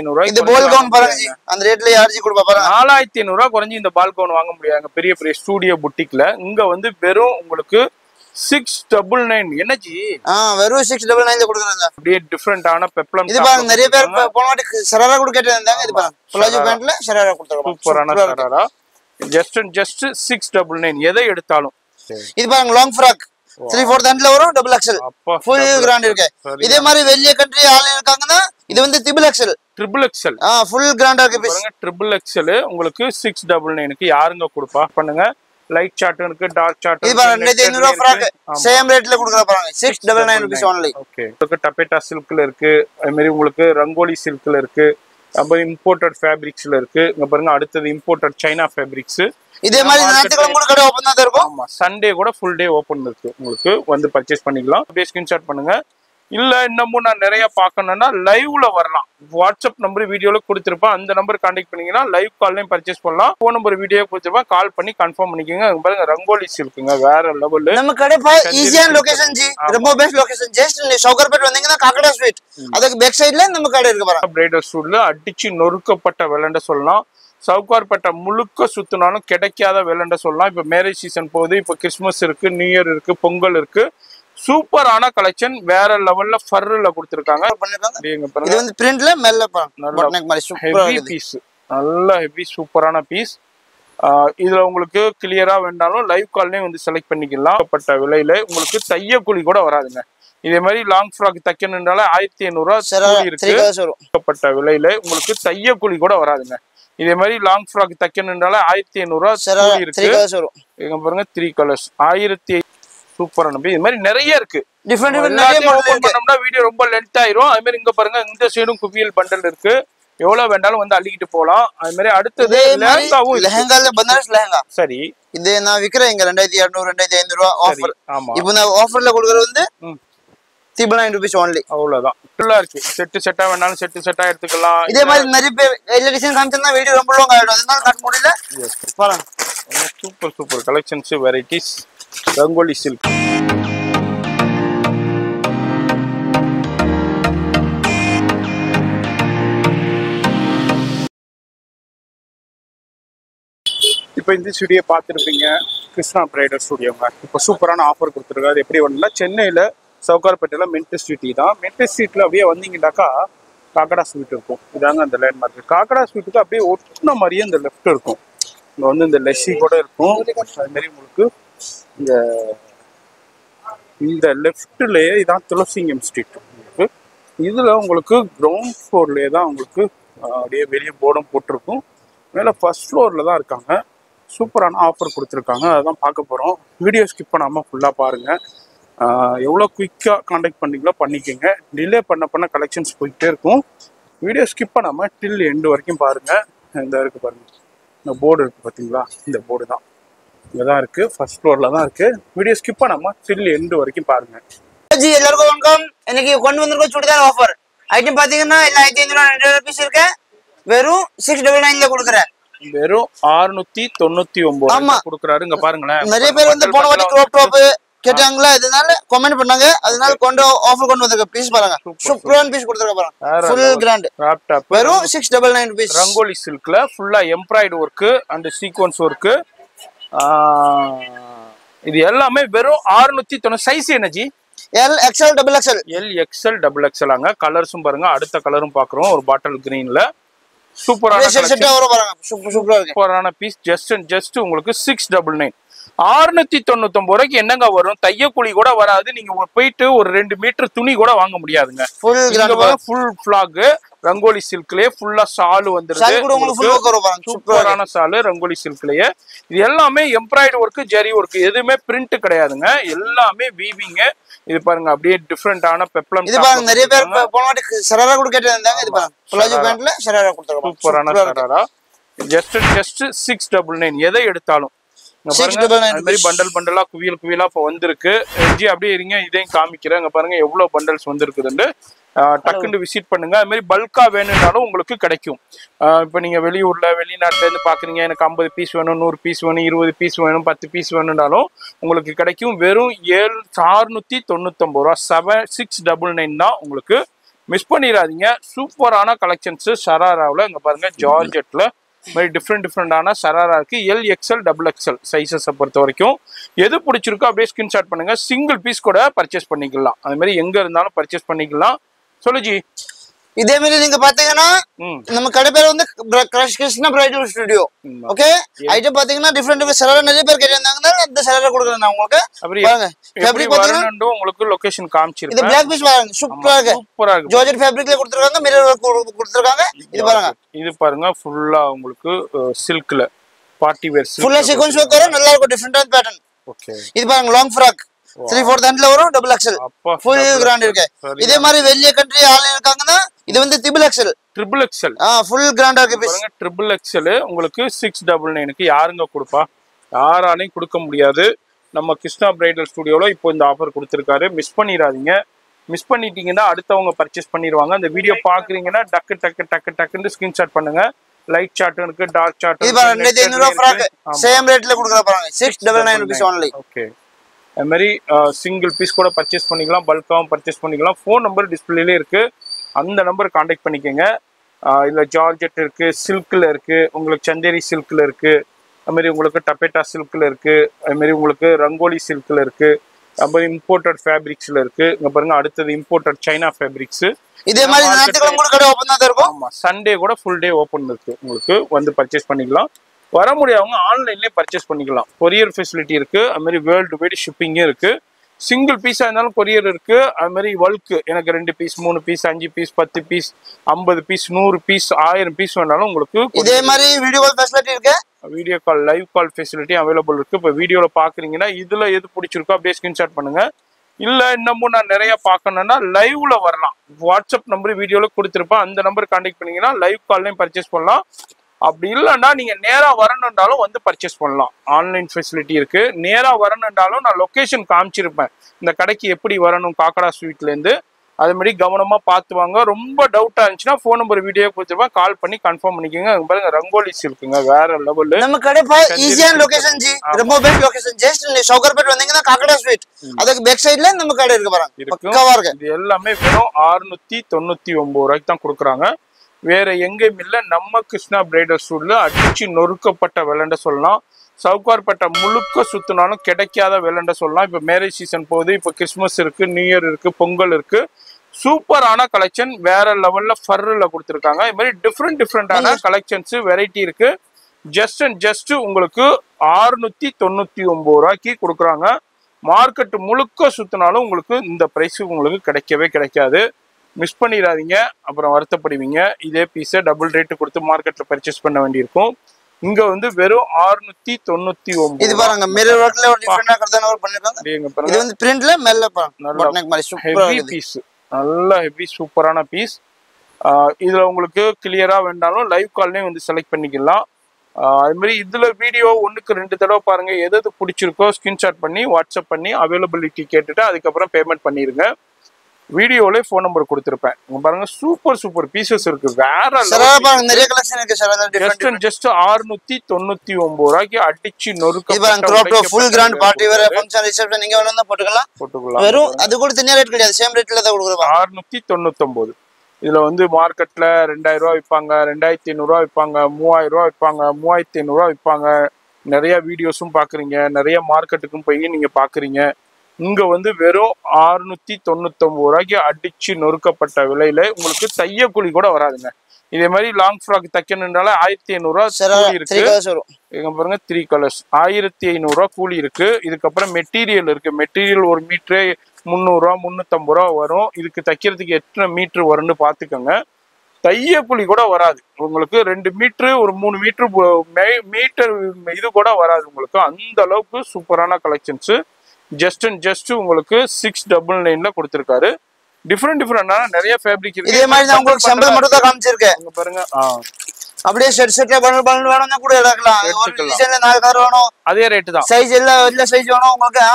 இந்த பால் கவுன் பாருங்க அந்த ரேட்ல யார்ஜி கொடுப்பா பாருங்க 4500 குறைஞ்சி இந்த பால் கவுன் வாங்க முடியாதுங்க பெரிய பெரிய ஸ்டூடியோ புட்டிக்ல. இங்க வந்து வெறும் உங்களுக்கு 699 எனர்ஜி வெறும் 699 கொடுக்குறாங்க. அப்படியே டிஃபரெண்டான பெப்ளம். இது பாருங்க நிறைய பேர் போன வாட்டி ஷராரா கூட கேட்டிருந்தாங்க. இது பாருங்க பிளாஜோ பேண்ட்ல ஷராரா கொடுத்துருக்காங்க. சூப்பரான ஷராரா ஜஸ்ட் 699 எதை எடுத்தாலும். இது பாருங்க லாங் ஃப்ராக் 3/4 ஹேண்ட்ல வரும் டபுள் எக்ஸல் ஃபுல் கிராண்ட் இருக்கு. இதே மாதிரி வெளிய கண்ட்ரி ஆள் இருக்காங்கன்னா இது வந்து ட்ரிபிள் எக்ஸல் ஃபுல் கிராண்டா இருக்கு. பாருங்க ட்ரிபிள் எக்ஸல் உங்களுக்கு 699க்கு யாருங்க கொடுப்பா பண்ணுங்க. லைட் சார்ட் இருக்கு டார்க் சார்ட். இது பாருங்க 2500 ஃப்ராக் சேம் ரேட்ல கொடுக்குற பாருங்க 699 rupees only. ஓகே உங்களுக்கு டபேட்டா சில்க்ல இருக்கு. அதே மாதிரி உங்களுக்கு ரங்கோலி சில்க்ல இருக்கு. அப்புறம் இம்போர்ட்டட் ஃபேப்ரிக்ஸ்ல இருக்கு. இங்க பாருங்க அடுத்தது இம்போர்ட்டட் சைனா ஃபேப்ரிக்ஸ். இதே மாதிரி ஞாயிற்றுக்கிழமை கூட கடை ஓபன் தான் இருக்கும். ஆமா சண்டே கூட ஃபுல் டே ஓபன் இருக்கு. உங்களுக்கு வந்து பர்ச்சேஸ் பண்ணிக்கலாம். அப்படியே ஸ்கிரீன்ஷாட் பண்ணுங்க. இல்ல இன்னமும் நான் நிறைய பார்க்கணும்னா லைவ்ல வரலாம். வாட்ஸ்அப் நம்பர் வீடியோல கொடுத்துருப்பேன். அந்த நம்பர் கான்டாக்ட் பண்ணீங்கன்னா லைவ் கால்லையும் பர்ச்சேஸ் பண்ணலாம். ஃபோன் நம்பர் வீடியோ கொடுத்துருப்பேன். கால் பண்ணி கன்ஃபார்ம் பண்ணிக்கோங்க. பாருங்க ரங்கோலி சில்க்குங்க வேற லெவல். நம்ம கடை ஈஸியான லொகேஷன் ஜி ரொம்ப பெஸ்ட் லொகேஷன். ஜஸ்ட் சௌகர்பேட் வந்தீங்கன்னா காக்கடா ஸ்ட்ரீட் அதுக்கு பேக் சைடுல நம்ம கடை இருக்கு பாருங்க. பிரைடல் ஸ்டூல்ல அடிச்சு நொறுக்கப்பட்ட விலண்ட சொல்லலாம். சவுகார்பேட்டை முழுக்க சுத்தினாலும் கிடைக்காத விலண்ட சொல்லலாம். இப்ப மேரேஜ் சீசன் போகுது. இப்ப கிறிஸ்துமஸ் இருக்கு, நியூ இயர் இருக்கு, பொங்கல் இருக்கு. சூப்பரான கலெக்ஷன் வேற லெவல்ல ஃபர்ல கொடுத்திருக்காங்க. இது வந்து பிரிண்ட்ல மேல பாருங்க மாதிரி சூப்பரா ஹெவி பீஸ். நல்ல ஹெவி சூப்பரான பீஸ். இதுல உங்களுக்கு கிளியரா வேண்டாலும் லைவ் கால்லையும் வந்து செலக்ட் பண்ணிக்கலாம். பட்ட விலையில உங்களுக்கு தைய கூலி கூட வராதுங்க. இதே மாதிரி லாங் ஃப்ராக் தைக்கணும்னால 1500 இருக்கு. பட்ட விலையில உங்களுக்கு தைய கூலி கூட வராதுங்க. இதே மாதிரி லாங் ஃப்ராக் தைக்கணும்னால 1500 இருக்கு. இங்க பாருங்க 3 கலர்ஸ் 1000. சூப்பரான இது மாதிரி நிறைய இருக்கு. பண்ணோம்னா வீடியோ ரொம்ப லென்த் ஆயிரும். அது மாதிரி இங்க பாருங்க இந்த சைடும் குவியல் பண்டல் இருக்கு. எவ்வளவு வேண்டாலும் வந்து அள்ளிக்கிட்டு போலாம். அது மாதிரி அடுத்தது லெஹங்கால பனாரஸ் லெஹங்கா. சரி இது நான் விக்கிறேன் இங்க 2200 2500 ரூபாய் ஆஃபர். இப்போ நான் ஆஃபர்ல கொடுக்கறது வந்து 399 rupees only. அவ்வளவுதான். ஃபுல்லா இருக்கு. செட்டா வேணாலும் செட்டா எடுத்துக்கலாம். இதே மாதிரி நிறைய பேர் எல்லா டிசைன் காமிச்சா வீடியோ ரொம்ப லாங் ஆயிடும். அதனால கட் முடியல. பாருங்க super collections varieties rangoli silk. இப்போ இந்த ஸ்டுடியோ பார்த்துருப்பீங்க. கிருஷ்ணா பிரைடல் ஸ்டுடியோங்க. இப்போ சூப்பரான ஆஃபர் கொடுத்துருக்காரு. எப்படி ஒன்றுனா சென்னையில் சவுகார்பேட்டையில் மென்டல் ஸ்ட்ரீட் தான். மென்டல் ஸ்ட்ரீட்டில் அப்படியே வந்தீங்கன்னாக்கா காக்கடா ஸ்வீட் இருக்கும். இதாங்க அந்த லேண்ட்மார்க். காக்கடா ஸ்வீட்டுக்கு அப்படியே ஒட்டின மாதிரியே இந்த லெஃப்ட் இருக்கும். இங்கே வந்து இந்த லெஸ்ஸி கூட இருக்கும். அதுமாரி உங்களுக்கு இந்த லெஃப்ட்லேயே இதான் துளசிங்கம் ஸ்ட்ரீட். உங்களுக்கு இதில் உங்களுக்கு கிரவுண்ட் ஃப்ளோர்லேயே தான் உங்களுக்கு அப்படியே வெளியே போர்டும் போட்டிருக்கும். மேலே ஃபர்ஸ்ட் ஃப்ளோரில் தான் இருக்காங்க. சூப்பரான ஆஃபர் கொடுத்துருக்காங்க. அதான் பார்க்க போகிறோம். வீடியோ ஸ்கிப் பண்ணாமல் ஃபுல்லாக பாருங்கள். எவ்வளோ குயிக்காக காண்டாக்ட் பண்ணிங்களோ பண்ணிக்கோங்க. டிலே பண்ண கலெக்ஷன்ஸ் போயிட்டே இருக்கும். வீடியோ ஸ்கிப் பண்ணாமல் டில் எண்டு வரைக்கும் பாருங்கள். இந்த இருக்குது பாருங்கள், இந்த போர்டு இருக்குது பார்த்தீங்களா? இந்த போர்டு தான் இங்கே தான் இருக்குது. ஃபர்ஸ்ட் ஃப்ளோரில் தான் இருக்குது. வீடியோ ஸ்கிப் பண்ணாமல் டில் எண்டு வரைக்கும் பாருங்கள். ஜி எல்லாருக்கும் வணக்கம். இன்னைக்கு கொண்டு வந்திருக்கோம் சுடிதார் ஆஃபர். ஐட்டம் பார்த்தீங்கன்னா 1500 rupees இருக்கு. வெறும் 699 கொடுக்குறேன். வெறும் 699 கொடுக்குறாரு. இங்க பாருங்களேன். நிறைய பேர் வந்து போன வாட்டி க்ராப் டாப் கேட்டாங்களா, அதனால கமெண்ட் பண்ணாங்க. அதனால ஆஃபர் கொண்டு வந்திருக்க பீஸ் பாருங்க. சூப்பரான பீஸ் கொடுத்திருக்க பாருங்க. ஃபுல் கிராண்ட் க்ராப் டாப் வெறும் 699 rupees. ரங்கோலி சில்க்ல ஃபுல்லா embroidery work and sequence work. இது எல்லாமே வெறும் 690. சைஸ் என்ன G? L XL double XL. L XL double XL ஆங்க. கலர்ஸும் பாருங்க. அடுத்த கலரும் பாக்குறோம். ஒரு பாட்டில் கிரீன்ல சூப்பரான பீஸ். ஜஸ்ட் உங்களுக்கு 699. 699 ரூபாய்க்கு என்னங்க வரும்? தையக்கூலி கூட வராது. நீங்க போயிட்டு ஒரு 2 மீட்டர் துணி கூட வாங்க முடியாதுங்க. ஃபுல் ஃபிளாக் ரங்கோலி சில்க்லயே ஃபுல்லா சாலு வந்துருது. சூப்பரான சாலு ரங்கோலி சில்க்லயே. இது எல்லாமே எம்ப்ராய்டரி ஒர்க், ஜெரி ஒர்க், எதுவுமே பிரிண்ட் கிடையாதுங்க. எல்லாமே வீவிங். இது பாருங்க அப்படியே டிஃபரெண்டான பெப்ளம். இது பாருங்க நிறைய பேர் போன வாட்டி ஷராரா கூட கேட்டிருந்தாங்க. இது பாருங்க பிளாஜோ பேண்ட்ல ஷராரா கொடுத்திருக்காங்க. சூப்பரான ஷராரா. ஜஸ்ட் 699 எதை எடுத்தாலும். பண்டலா குவியலா இப்ப வந்திருக்கு. அப்படியே இருங்க, இதையும் காமிக்கிறேன். இங்க பாருங்க எவ்வளவு பண்டல்ஸ் வந்திருக்குதுன்னு. டக்குன்னு விசிட் பண்ணுங்க. அது மாதிரி பல்கா வேணும்னாலும் உங்களுக்கு கிடைக்கும். இப்ப நீங்க வெளிநாட்டுல இருந்து பாக்குறீங்க, எனக்கு 50 பீஸ் வேணும், 100 பீஸ் வேணும், 20 பீஸ் வேணும், 10 பீஸ் வேணும்னாலும் உங்களுக்கு கிடைக்கும். வெறும் 699 ரூபா. 699 தான் உங்களுக்கு மிஸ் பண்ணிடாதீங்க. சூப்பரான கலெக்ஷன்ஸ் ஷராராவில். இங்க பாருங்க ஜார்ஜெட்ல மாதிரி டிஃப்ரெண்டான ஷராரா இருக்கு. எல் எக்ஸ்எல் டபுள் எக்ஸ்எல் சைஸஸை பொறுத்த வரைக்கும் எது பிடிச்சிருக்கோ அப்படியே ஸ்கிரீன்ஷாட் பண்ணுங்க. சிங்கிள் பீஸ் கூட பர்ச்சேஸ் பண்ணிக்கலாம். அது மாதிரி எங்க இருந்தாலும் பர்ச்சேஸ் பண்ணிக்கலாம். சொல்லுஜி. இதே மாதிரி நீங்க பாத்தீங்கன்னா நம்ம கடை பேர் வந்து Krishna bridal studio. Okay, item பாத்தீங்கன்னா டிஃபரெண்ட் ஷராரா நிறைய பேர் கேட்டிருந்தாங்க, அந்த ஷராரா கொடுக்குறேன் நான் உங்களுக்கு. பாருங்க ஃபேப்ரிக் பாத்தீங்கன்னா உங்களுக்கு லொகேஷன் காமிச்சிருக்கேன். இது பிளாக் பீஸ் பாருங்க, சூப்பரா இருக்கு. சூப்பரா இருக்கு. ஜார்ஜெட் ஃபேப்ரிக்ல கொடுத்திருக்காங்க, மிரர் வர்க் கொடுத்திருக்காங்க. இது பாருங்க ஃபுல்லா உங்களுக்கு சில்க்ல பார்ட்டி வேர் சில்க் ஃபுல்லா சீக்வென்ஸ் வர்க் வரும், நல்லா இருக்கும். டிஃபரெண்டான பேட்டர்ன். ஓகே, இது பாருங்க லாங் ஃப்ராக் 3/4 ஹேண்ட்ல வரும், டபுள் எக்ஸ்எல் ஃபுல் கிராண்ட் இருக்கு. இதே மாதிரி வெளிய கண்ட்ரி ஆள் இருக்காங்கன்னா இது வந்து ட்ரிபிள் எக்ஸ்எல். ஃபுல் கிராண்டா இருக்கு பீஸ். பாருங்க ட்ரிபிள் எக்ஸ்எல் உங்களுக்கு 699க்கு யாருங்க கொடுப்பா? யாராலையும் கொடுக்க முடியாது. நம்ம கிருஷ்ணா பிரைடல் ஸ்டுடியோல இப்போ இந்த ஆஃபர் கொடுத்திருக்காரு. மிஸ் பண்ணிடாதீங்க. மிஸ் பண்ணிட்டீங்கன்னா அடுத்தவங்க பர்ச்சேஸ் பண்ணிடுவாங்க. இந்த வீடியோ பாக்குறீங்கன்னா டக்குன்னு ஸ்கிரீன்ஷாட் பண்ணுங்க. லைட் சார்ட் இருக்கு, டார்க் சார்ட் இது பாருங்க 2500 ஃப்ராக் சேம் ரேட்ல கொடுக்குற பாருங்க 699 rupees only. ஓகே, அது மாதிரி சிங்கிள் பீஸ் கூட பர்ச்சேஸ் பண்ணிக்கலாம், பல்காவும் பர்ச்சேஸ் பண்ணிக்கலாம். ஃபோன் நம்பர் டிஸ்பிளேலே இருக்கு, அந்த நம்பர் கான்டாக்ட் பண்ணிக்கோங்க. இதில் ஜார்ஜெட் இருக்கு, சில்க்ல இருக்கு, உங்களுக்கு சந்தேரி சில்க்ல இருக்கு, அது மாதிரி உங்களுக்கு டபேட்டா சில்க்ல இருக்கு, அது மாதிரி உங்களுக்கு ரங்கோலி சில்க்ல இருக்கு, அது மாதிரி இம்போர்ட்டட் ஃபேப்ரிக்ஸ்ல இருக்கு. இங்க பாருங்க அடுத்தது இம்போர்ட்டட் சைனா ஃபேப்ரிக்ஸ். இதே மாதிரி ஞாயிற்றுக்கிழமை கூட கடை ஓபன் தான் இருக்கும். ஆமா, சண்டே கூட ஃபுல் டே ஓபன் இருக்கு. உங்களுக்கு வந்து பர்ச்சேஸ் பண்ணிக்கலாம். வர முடியாதவங்க ஆன்லைன்லேயே பர்ச்சேஸ் பண்ணிக்கலாம். கொரியர் ஃபெசிலிட்டி இருக்கு, அது மாதிரி வேர்ல்டு வைடு ஷிப்பிங்கும் இருக்கு. சிங்கிள் பீஸா இருந்தாலும் கொரியர் இருக்கு. அது மாதிரி வல்க்கு எனக்கு 2 piece 3 piece 5 piece 10 piece 50 piece 100 piece 1000 piece வேணாலும் உங்களுக்கு இதே மாதிரி வீடியோ கால் ஃபெசிலிட்டி இருக்கு. Video call live call facility available இருக்கு. இப்போ வீடியோல பாக்குறீங்கன்னா இதுல எது பிடிச்சிருக்கோ அப்படியே ஸ்கிரீன்ஷாட் பண்ணுங்க. இல்ல இன்னமும் நான் நிறைய பார்க்கணும்னா லைவ்ல வரலாம். வாட்ஸ்அப் நம்பர் வீடியோல கொடுத்துருப்பேன், அந்த நம்பர் கான்டாக்ட் பண்ணீங்கன்னா லைவ் கால்லையும் பர்ச்சேஸ் பண்ணலாம். அப்படி இல்லைன்னா நீங்க நேரா வரணுன்றாலும் வந்து பர்ச்சேஸ் பண்ணலாம். ஆன்லைன் ஃபெசிலிட்டி இருக்கு. நேரா வரணுன்றாலும் நான் லொகேஷன் காமிச்சிருப்பேன், இந்த கடைக்கு எப்படி வரணும் காக்கடா ஸ்வீட்ல இருந்து. அது மாதிரி கவனமா பார்த்து வாங்க. ரொம்ப டவுட்டா இருந்துச்சுன்னா ஃபோன் நம்பர் வீடியோ கொடுத்துருப்பேன், கால் பண்ணி கன்ஃபார்ம் பண்ணிக்கோங்க. பாருங்க ரங்கோலி சில்க்குங்க வேற லெவல். நம்ம கடை ஈஸியான லொகேஷன் ஜி, ரொம்ப பெஸ்ட் லொகேஷன். ஜஸ்ட் நீங்க சவுகர்பேட் வந்தீங்கன்னா காக்கடா ஸ்வீட் அதுக்கு பேக் சைடுல நம்ம கடை இருக்கு பாருங்க, பக்காவா இருக்கு. இது எல்லாமே வெறும் 699 ரூபாய்க்கு தான் கொடுக்குறாங்க. வேற எங்கேயும் இல்லை. நம்ம கிருஷ்ணா பிரைடல் ஸ்டூடியோல அடிச்சு நொறுக்கப்பட்ட விலைண்ட சொல்லலாம். சவுகார்பேட்டை முழுக்க சுத்தினாலும் கிடைக்காத விலைண்ட சொல்லலாம். இப்போ மேரேஜ் சீசன் போகுது, இப்போ கிறிஸ்மஸ் இருக்கு, நியூ இயர் இருக்கு, பொங்கல் இருக்கு. சூப்பரான கலெக்ஷன் வேற லெவல்ல ஃபர்ல கொடுத்துருக்காங்க. இது மாதிரி டிஃப்ரெண்டான கலெக்ஷன்ஸ் வெரைட்டி இருக்கு. ஜஸ்ட் உங்களுக்கு 699 ரூபாய்க்கு கொடுக்குறாங்க. மார்க்கெட் முழுக்க சுத்தினாலும் உங்களுக்கு இந்த பிரைஸ் உங்களுக்கு கிடைக்கவே கிடைக்காது. மிஸ் பண்ணிடாதீங்க, அப்புறம் வருத்தப்படுவீங்க. இதே பீஸை டபுள் ரேட்டு கொடுத்து மார்க்கெட்ல பர்ச்சேஸ் பண்ண வேண்டியிருக்கும். இங்க வந்து வெறும் 699. இது பாருங்க மிரர் வர்க்ல ஒரு டிஃபரண்டா கர்தான ஒரு பண்ணிருக்காங்க. இது வந்து பிரிண்ட்ல மேல பாருங்க மாதிரி சூப்பரா ஹெவி பீஸ், நல்ல ஹெவி சூப்பரான பீஸ். இதுல உங்களுக்கு கிளியரா வேண்டாலும் லைவ் கால்லையும் வந்து செலக்ட் பண்ணிக்கலாம். அது மாதிரி இதுல வீடியோ 1க்கு 2 தடவை பாருங்க. எது பிடிச்சிருக்கோ ஸ்கிரீன்ஷாட் பண்ணி வாட்ஸ்அப் பண்ணி அவைலபிலிட்டி கேட்டுட்டு அதுக்கப்புறம் பேமெண்ட் பண்ணிருங்க. வீடியோல ஃபோன் நம்பர் கொடுத்திருப்பேன். உங்க பாருங்க சூப்பர் பீசஸ் இருக்கு. வேற நிறைய கலெக்ஷன் இருக்கு சார். ஜஸ்ட் 699 ரூபாய்க்கு அடிச்சு நொறுக்க. இது பாருங்க crop top full grand party வேற ஃபங்க்ஷன் ரிசப்ஷன் நீங்க வேணும்னா போட்டுக்கலாம். வெறும் அது கூட தனியா ரேட் கிடையாது, சேம் ரேட்ல தான் கொடுக்குறோம். 699. இதுல வந்து மார்க்கெட்ல 2000 ரூபாய் விற்பாங்க, 2500 ரூபாய் விற்பாங்க, 3000 ரூபாய் விற்பாங்க, 3500 ரூபாய் விற்பாங்க. நிறைய வீடியோஸும் பாக்குறீங்க, நிறைய மார்க்கெட்டுக்கும் போய் நீங்க பாக்குறீங்க. இங்க வந்து வெறும் 699 ரூபாய்க்கு அடிச்சு நொறுக்கப்பட்ட விலையில உங்களுக்கு தையக்கூலி கூட வராதுங்க. இதே மாதிரி லாங் ஃப்ராக் தைக்கணுன்றால 1500 ரூபா கூலி இருக்கு. இங்க பாருங்க 3 கலர்ஸ் 1500 ரூபா கூலி இருக்கு. இதுக்கப்புறம் மெட்டீரியல் இருக்கு. மெட்டீரியல் ஒரு மீட்டரே 300 ரூபா 350 ரூபா வரும். இதுக்கு தைக்கிறதுக்கு எத்தனை மீட்டர் வரும்னு பாத்துக்கோங்க. தையக்கூலி கூட வராது உங்களுக்கு. 2 மீட்டரு ஒரு 3 மீட்டர் இது கூட வராது உங்களுக்கு. அந்த அளவுக்கு சூப்பரான கலெக்ஷன்ஸ். ஜஸ்ட் உங்களுக்கு 699 கொடுத்திருக்காரு. டிஃபரெண்டான நிறைய ஃபேப்ரிக் இருக்கு. இதே மாதிரி தான் உங்களுக்கு சாம்பிள் மட்டும் தான் காமிச்சிருக்கேன். பாருங்க அப்படியே செட்ல பண்டல் வேணும்னா கூட எடுக்கலாம். ஒரு டிசைன்ல 4 கலர் வேணும், அதே ரேட் தான். சைஸ் எல்லா சைஸ் வேணும் உங்களுக்கு.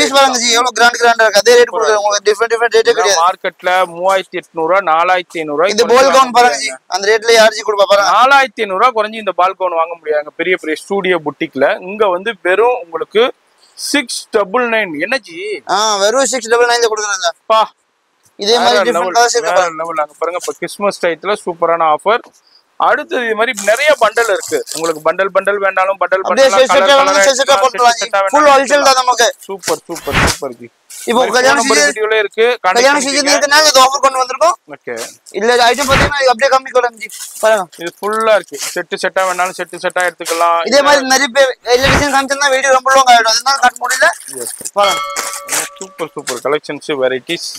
பீஸ் பாருங்க ஜி எவ்வளவு கிராண்டா இருக்கு. அதே ரேட் கொடுக்குறோம் உங்களுக்கு. டிஃபரெண்ட் ரேட் கிடையாது. மார்க்கெட்ல 3800 ரூபாய் 4500 இந்த பால் கவுன் பாருங்க ஜி, அந்த ரேட்ல யார் ஜி கொடுப்பா பாருங்க. 4500 ரூபாய் குறைஞ்சி இந்த பால் கவுன் வாங்க முடியாதுங்க பெரிய ஸ்டூடியோ புட்டிக்ல. இங்க வந்து வெறும் உங்களுக்கு 699. என்ன ஜி வெறும் 699 கொடுக்குறாங்க. பா இதே மாதிரி டிஃபரண்ட் கலர்ஸ் இருக்கு பாருங்க. அங்க பாருங்க இப்ப கிறிஸ்மஸ் டைத்துல சூப்பரான ஆஃபர். அடுத்து இது மாதிரி நிறைய பண்டல் இருக்கு. உங்களுக்கு பண்டல் வேண்டாலும் பண்டல் ஃபுல் ஹோல்சேல் தான் நமக்கு. Super super super G. இப்போ கல்யாண வீடியோல இருக்கு. கல்யாண சீசன் இருக்கனால இது ஆஃபர் கொண்டு வந்திருக்கோம். ஓகே. இல்ல ஐட்டம் பாத்தீங்கன்னா இது அப்படியே கம்மி கூட ஜி. பாருங்க இது ஃபுல்லா இருக்கு. செட்டா வேணாலும் செட்டா எடுத்துக்கலாம். இதே மாதிரி நிறைய எல்லா டிசைன் காமிச்சா வீடியோ ரொம்ப லாங் ஆயிடும். அதனால கட் முடியல. பாருங்க super super collections varieties.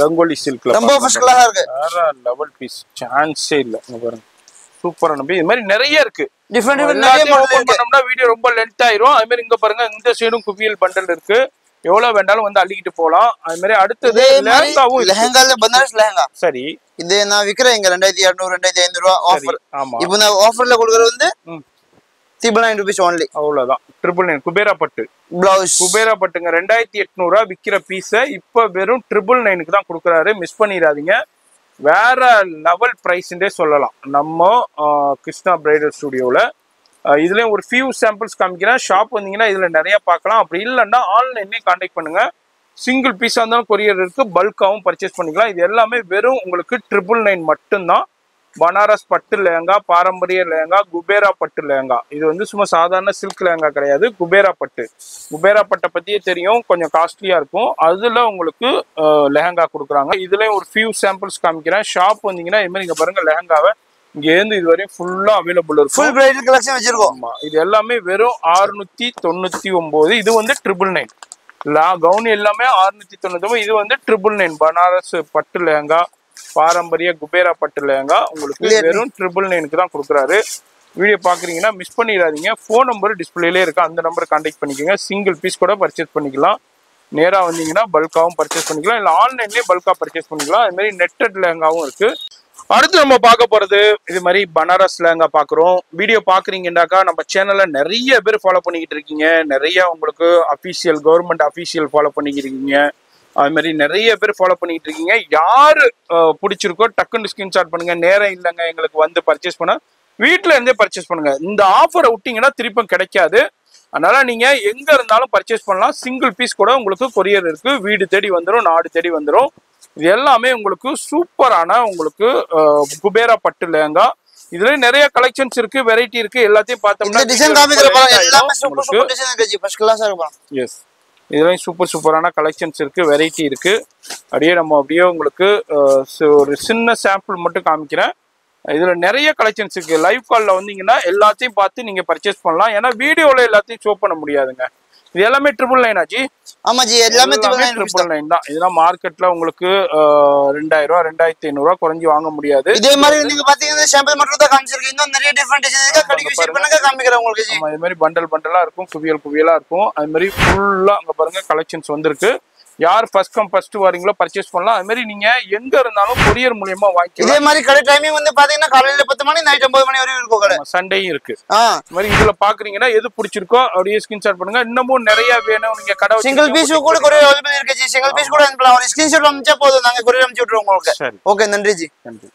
Rangoli சில்க்ல ரொம்ப ஃபர்ஸ்ட் கிளாஸா இருக்கு. வேற லெவல் பீஸ் சான்ஸே இல்ல. இங்க பாருங்க சூப்பரான பீஸ். இது மாதிரி நிறைய இருக்கு. டிஃபரண்ட் நிறைய ஓபன் பண்ணோம்னா வீடியோ ரொம்ப லென்த் ஆயிரும். அது மாதிரி இங்க பாருங்க இந்த சைடும் குவியல் பண்டல் இருக்கு. எவ்வளவு வேண்டாலும் வந்து அள்ளிக்கிட்டு போலாம். அது மாதிரி அடுத்தது லெஹங்காவும் லெஹங்கால பனாரஸ் லெஹங்கா. சரி இது நான் விக்கிறேன் இங்க 2200 2500 ரூபாய் ஆஃபர். ஆமா இப்போ நான் ஆஃபர்ல கொடுக்கறது வந்து 399 rupees only. அவ்வளவுதான். 999 குபேரா பட்டு பிளவுஸ். குபேரா பட்டுங்க 2800 ரூபாய் விக்கிற பீஸ இப்ப வெறும் 999க்கு தான் கொடுக்குறாரு. மிஸ் பண்ணிடாதீங்க. வேற லெவல் பிரைஸ்ன்றே சொல்லலாம் நம்ம கிருஷ்ணா பிரைடல் ஸ்டுடியோல. இதுலயும் ஒரு ஃபியூ சாம்பிள்ஸ் காமிக்கிறேன். ஷாப் வந்தீங்கன்னா இதுல நிறைய பார்க்கலாம். அப்படி இல்லைன்னா ஆன்லைன்லயே கான்டாக்ட் பண்ணுங்க. சிங்கிள் பீஸா இருந்தாலும் கொரியர் இருக்கு. பல்காவும் பர்ச்சேஸ் பண்ணிக்கலாம். இது எல்லாமே வெறும் உங்களுக்கு 999 மட்டும்தான். பனாரஸ் பட்டு லெஹங்கா, பாரம்பரிய லெஹங்கா, குபேரா பட்டு லெஹங்கா. இது வந்து சும்மா சாதாரண சில்க் லெஹங்கா கிடையாது. குபேரா பட்டு. குபேரா பட்டை பத்தியே தெரியும். கொஞ்சம் காஸ்ட்லியா இருக்கும். அதுல உங்களுக்கு லெஹங்கா கொடுக்குறாங்க. இதுலயும் ஒரு ஃபியூ சாம்பிள்ஸ் காமிக்கிறேன். ஷாப் வந்தீங்கன்னா இது மாதிரி இங்க பாருங்க லெஹங்காவை இங்க இருந்து இது வரையும் ஃபுல்லா அவைலபிள் இருக்கும். ஃபுல் பிரைடல் கலெக்ஷன் வச்சிருக்கோம். ஆமா இது எல்லாமே வெறும் 699. இது வந்து 999. கவுன் எல்லாமே 699. இது வந்து 999 பனாரஸ் பட்டு லெஹங்கா, பாரம்பரிய குபேரா பட்டு லெஹங்கா உங்களுக்கு வெறும் 999க்கு தான் கொடுக்குறாரு. வீடியோ பாக்குறீங்கன்னா மிஸ் பண்ணிடாதீங்க. ஃபோன் நம்பர் டிஸ்பிளேலே இருக்கு. அந்த நம்பரை கான்டாக்ட் பண்ணிக்கோங்க. சிங்கிள் பீஸ் கூட பர்ச்சேஸ் பண்ணிக்கலாம். நேரா வந்தீங்கன்னா பல்காவும் பர்ச்சேஸ் பண்ணிக்கலாம். இல்ல ஆன்லைன்லயே பல்கா பர்ச்சேஸ் பண்ணிக்கலாம். அது மாதிரி நெட்டட் லெஹங்காவும் இருக்கு. அடுத்து நம்ம பார்க்க போறது இது மாதிரி பனாரஸ் லெஹங்கா பாக்குறோம். வீடியோ பாக்குறீங்கன்னாக்கா நம்ம சேனல்ல நிறைய பேர் ஃபாலோ பண்ணிக்கிட்டு இருக்கீங்க. நிறைய உங்களுக்கு அபிஷியல் கவர்மெண்ட் அபிஷியல் ஃபாலோ பண்ணிக்கிட்டு இருக்கீங்க. அது மாதிரி நிறைய பேர் ஃபாலோ பண்ணிட்டு இருக்கீங்க. யாரு பிடிச்சிருக்கோ டக்குன்னு ஸ்கிரீன்ஷாட் பண்ணுங்க. நேரம் இல்லைங்க எங்களுக்கு வந்து பர்ச்சேஸ் பண்ண வீட்டுல இருந்தே பர்ச்சேஸ் பண்ணுங்க. இந்த ஆஃபரை விட்டீங்கன்னா திருப்பம் கிடைக்காது. அதனால நீங்க எங்க இருந்தாலும் பர்ச்சேஸ் பண்ணலாம். சிங்கிள் பீஸ் கூட உங்களுக்கு கொரியர் இருக்கு. வீடு தேடி வந்துடும், நாடு தேடி வந்துடும். இது எல்லாமே உங்களுக்கு சூப்பரான உங்களுக்கு குபேரா பட்டு லெஹங்கா. இதுல நிறைய கலெக்ஷன்ஸ் இருக்கு, வெரைட்டி இருக்கு. எல்லாத்தையும் பார்த்தோம்னா டிசைன் காமிக்கிற பாருங்க எல்லாமே சூப்பர் சூப்பர் டிசைன் இருக்கு. ஃபர்ஸ்ட் கிளாஸா இருக்கும். எஸ் இதுலயும் சூப்பரான கலெக்ஷன்ஸ் இருக்கு, வெரைட்டி இருக்கு. அப்படியே உங்களுக்கு ஒரு சின்ன சாம்பிள் மட்டும் காமிக்கிறேன். இதுல நிறைய கலெக்ஷன்ஸ் இருக்கு. லைவ் கால்ல வந்தீங்கன்னா எல்லாத்தையும் பார்த்து நீங்க பர்ச்சேஸ் பண்ணலாம். ஏன்னா வீடியோல எல்லாத்தையும் ஷோ பண்ண முடியாதுங்க. இது எல்லாமே 999 ஆச்சு. ஆமா ஜி எல்லாமே 999 தான். இதெல்லாம் மார்க்கெட்ல உங்களுக்கு 2000 2500 குறைஞ்சி வாங்க முடியாது. இதே மாதிரி நீங்க பாத்தீங்கன்னா சாம்பிள் மட்டும் தான் காமிச்சிருக்கீங்க. இன்னும் நிறைய டிஃபரண்ட் டிசைன் இருக்கு. கடிக்கு ஷேர் பண்ணுங்க காமிக்கிறேன் உங்களுக்கு ஜி. இது மாதிரி பண்டலா இருக்கும், குவியலா இருக்கும். அது மாதிரி ஃபுல்லா அங்க பாருங்க கலெக்ஷன்ஸ் வந்திருக்கு. யார் ஃபர்ஸ்ட் கம் ஃபர்ஸ்ட் வரீங்களோ பர்ச்சேஸ் பண்ணலாம். அது மாதிரி நீங்க எங்க இருந்தாலும் கொரியர் மூலமா வாங்கிக்கலாம். இதே மாதிரி கடை டைமிங் வந்து பாத்தீங்கன்னா காலையில 10 மணி நைட் 9 மணி வரையும் இருக்கும் கடை. சண்டேயும் இருக்கு. இது மாதிரி இதுல பாக்குறீங்கன்னா எது பிடிச்சிருக்கோ அப்படியே ஸ்கிரீன்ஷாட் பண்ணுங்க. இன்னமும் நிறைய வேணும். நீங்க கடை சிங்கிள் பீஸ் கூட கொரியர் அவைலபிள் இருக்கு ஜி. சிங்கிள் பீஸ் கூட அனுப்பலாம். ஒரு ஸ்கிரீன்ஷாட் அனுப்பிச்சா போதும். நாங்க கொரியர் அனுப்பிச்சு விட்டுருவோம் உங்களுக்கு. ஓகே நன்றி ஜி. நன்றி.